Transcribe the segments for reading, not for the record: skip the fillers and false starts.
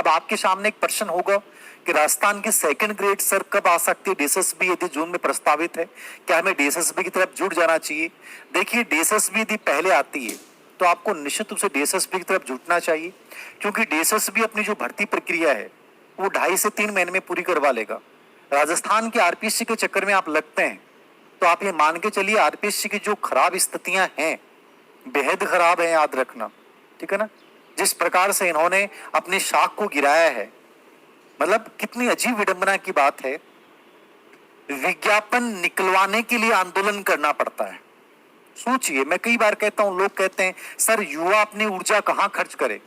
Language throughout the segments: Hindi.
अब आपके सामने एक प्रश्न होगा कि राजस्थान की सेकंड ग्रेड सर कब आ सकती है डीएसएसबी, यदि जून में प्रस्तावित है, क्या हमें डीएसएसबी की तरफ जुट जाना चाहिए? देखिए, डीएसएसबी यदि पहले आती है तो आपको निश्चित रूप से डीएसएसबी की तरफ जुटना चाहिए, क्योंकि डीएसएसबी अपनी जो भर्ती प्रक्रिया है वो 2.5 से 3 महीने में पूरी करवा लेगा। राजस्थान के आरपीएससी के चक्कर में आप लगते हैं तो आप ये मान के चलिए आरपीएससी की जो खराब स्थितियां हैं, बेहद खराब है, याद रखना, ठीक है ना। जिस प्रकार से इन्होंने अपनी शाख को गिराया है, मतलब कितनी अजीब विडंबना की बात है। विज्ञापन निकलवाने के लिए आंदोलन करना पड़ता है। सोचिए, मैं कई बार कहता हूं, लोग कहते हैं सर युवा अपनी ऊर्जा कहां खर्च करे,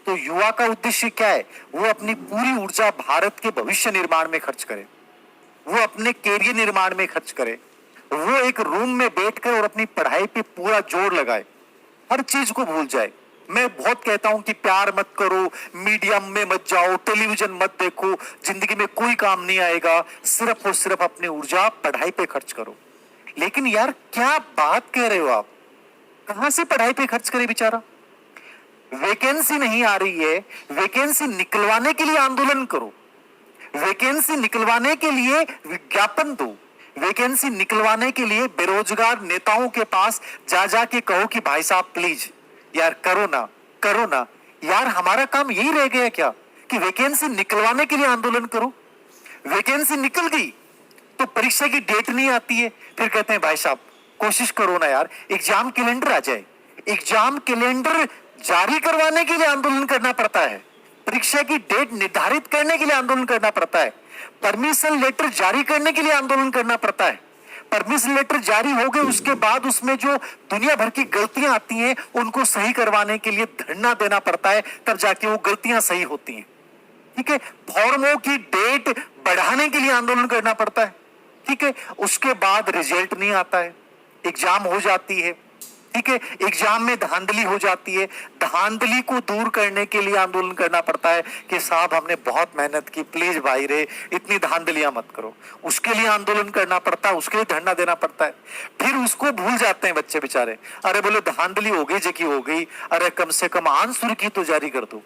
तो युवा का उद्देश्य क्या है? वो अपनी पूरी ऊर्जा भारत के भविष्य निर्माण में खर्च करे, वो अपने कैरियर निर्माण में खर्च करे, वो एक रूम में बैठकर और अपनी पढ़ाई पे पूरा जोर लगाए, हर चीज को भूल जाए। मैं बहुत कहता हूं कि प्यार मत करो, मीडियम में मत जाओ, टेलीविजन मत देखो, जिंदगी में कोई काम नहीं आएगा, सिर्फ और सिर्फ अपनी ऊर्जा पढ़ाई पे खर्च करो। लेकिन यार क्या बात कह रहे हो आप, कहां से पढ़ाई पे खर्च करे बेचारा? वैकेंसी नहीं आ रही है, वैकेंसी निकलवाने के लिए आंदोलन करो, वैकेंसी निकलवाने के लिए विज्ञापन दो, वैकेंसी निकलवाने के लिए बेरोजगार नेताओं के पास जा जा के कहो कि भाई साहब प्लीज यार करो ना, करो ना। यार हमारा काम यही रह गया क्या कि वैकेंसी निकलवाने के लिए आंदोलन करो? वैकेंसी निकल गई तो परीक्षा की डेट नहीं आती है, फिर कहते हैं भाई साहब कोशिश करो ना यार, एग्जाम कैलेंडर आ जाए। एग्जाम कैलेंडर जारी करवाने के लिए आंदोलन करना पड़ता है, परीक्षा की डेट निर्धारित करने के लिए आंदोलन करना पड़ता है, परमिशन लेटर जारी करने के लिए आंदोलन करना पड़ता है। परमिशन लेटर जारी हो गए, उसके बाद उसमें जो दुनिया भर की गलतियां आती हैं उनको सही करवाने के लिए धरना देना पड़ता है, तब जाके वो गलतियां सही होती हैं, ठीक है। फॉर्मों की डेट बढ़ाने के लिए आंदोलन करना पड़ता है, ठीक है। उसके बाद रिजल्ट नहीं आता है, एग्जाम हो जाती है, ठीक है। एग्जाम में धांधली हो जाती है, धांधली को दूर करने के लिए आंदोलन करना पड़ता है कि साहब हमने बहुत मेहनत की, प्लीज भाई रे इतनी धांधलियां मत करो। उसके लिए आंदोलन करना पड़ता है, उसके लिए धरना देना पड़ता है। फिर उसको भूल जाते हैं बच्चे बेचारे, अरे बोले धांधली हो गई जेकी हो गई, अरे कम से कम आंसर की तो जारी कर दो।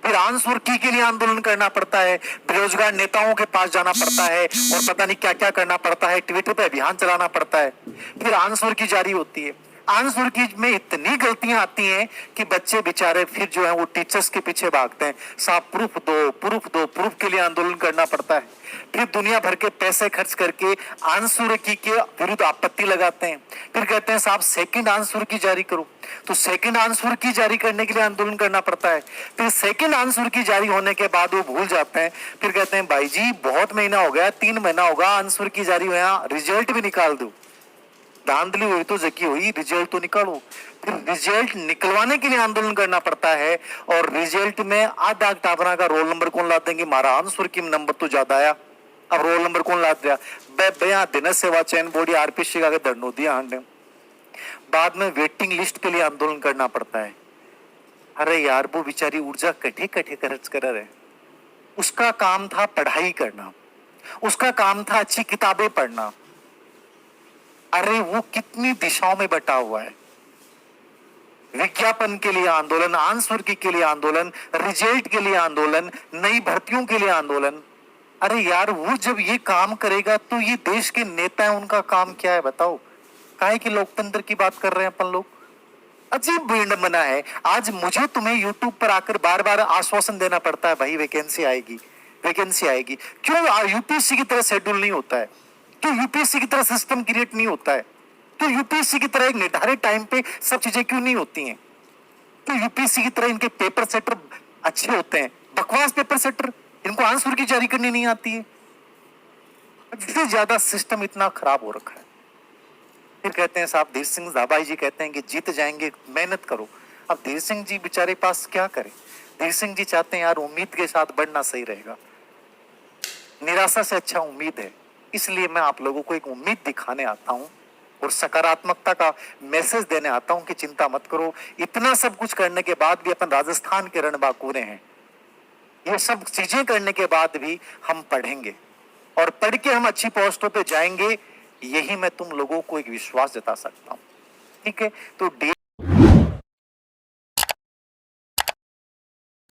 फिर आंसर की के लिए आंदोलन करना पड़ता है, बेरोजगार नेताओं के पास जाना पड़ता है और पता नहीं क्या क्या करना पड़ता है, ट्विटर पे अभियान चलाना पड़ता है, फिर आंसर की जारी होती है। आंसर की में इतनी गलतियां आती हैं कि बच्चे बेचारे फिर जो है वो टीचर्स के पीछे भागते हैं, साहब प्रूफ दो, प्रूफ दो, प्रूफ के लिए आंदोलन करना पड़ता है। फिर दुनिया भर के पैसे खर्च करके आंसर की के विरुद्ध आपत्ति लगाते हैं, फिर कहते हैं साहब सेकंड आंसर की जारी करो, तो सेकंड आंसर की जारी करने के लिए आंदोलन करना पड़ता है। फिर सेकंड आंसर की जारी होने के बाद वो भूल जाते हैं, फिर कहते हैं भाई जी बहुत महीना हो गया, 3 महीना होगा आंसर की जारी हुआ, रिजल्ट भी निकाल दो। धांधली हुई तो जकी हुई, रिजल्ट तो निकालो। फिर रिजल्ट निकलवाने के लिए आंदोलन करना पड़ता है, और रिजल्ट में आधा टापरा का रोल नंबर कौन ला देंगे, हमारा आंसर की नंबर तो ज्यादा आया, अब रोल नंबर कौन ला दिया, बया दिन सेवा चयन बोर्ड आरपीएससी का धरनो दिया हांडे। बाद में वेटिंग लिस्ट के लिए आंदोलन करना पड़ता है। अरे यार वो बेचारी ऊर्जा कठे कठे खर्च कर रहे, उसका काम था पढ़ाई करना, उसका काम था अच्छी किताबें पढ़ना। अरे वो कितनी दिशाओं में बटा हुआ है, विज्ञापन के लिए आंदोलन, आंसर की के लिए आंदोलन, रिजल्ट के लिए आंदोलन, नई भर्तियों के लिए आंदोलन। अरे यार वो जब ये काम करेगा तो ये देश के नेता हैं, उनका काम क्या है बताओ? काहे की लोकतंत्र की बात कर रहे हैं अपन लोग? अजीब विडंबना है। आज मुझे तुम्हें यूट्यूब पर आकर बार बार आश्वासन देना पड़ता है भाई वैकेंसी आएगी, वैकेंसी आएगी। क्यों यूपीएससी की तरह शेड्यूल नहीं होता है? क्यों यूपीएससी की तरह सिस्टम क्रिएट नहीं होता है? क्यों यूपीएससी की तरह एक निर्धारित टाइम पे सब चीजें क्यों नहीं होती हैं? क्यों यूपीएससी की तरह इनके पेपर सेटर अच्छे होते हैं? बकवास पेपर सेटर, इनको आंसर की जारी करनी नहीं आती है। इससे ज्यादा सिस्टम इतना खराब हो रखा है। फिर कहते हैं साहब धीर सिंह दाबाई जी कहते हैं कि जीत जाएंगे, मेहनत करो। अब धीर सिंह जी बेचारे पास क्या करें? धीर सिंह जी चाहते हैं यार उम्मीद के साथ बढ़ना सही रहेगा, निराशा से अच्छा उम्मीद है। इसलिए मैं आप लोगों को एक उम्मीद दिखाने आता हूं और सकारात्मकता का मैसेज देने आता हूं कि चिंता मत करो। इतना सब कुछ करने के बाद भी अपन राजस्थान के रणबांकुरे हैं। ये सब चीजें करने के बाद भी हम पढ़ेंगे और पढ़ के हम अच्छी पोस्टों पे जाएंगे, यही मैं तुम लोगों को एक विश्वास जता सकता हूं, ठीक है। तो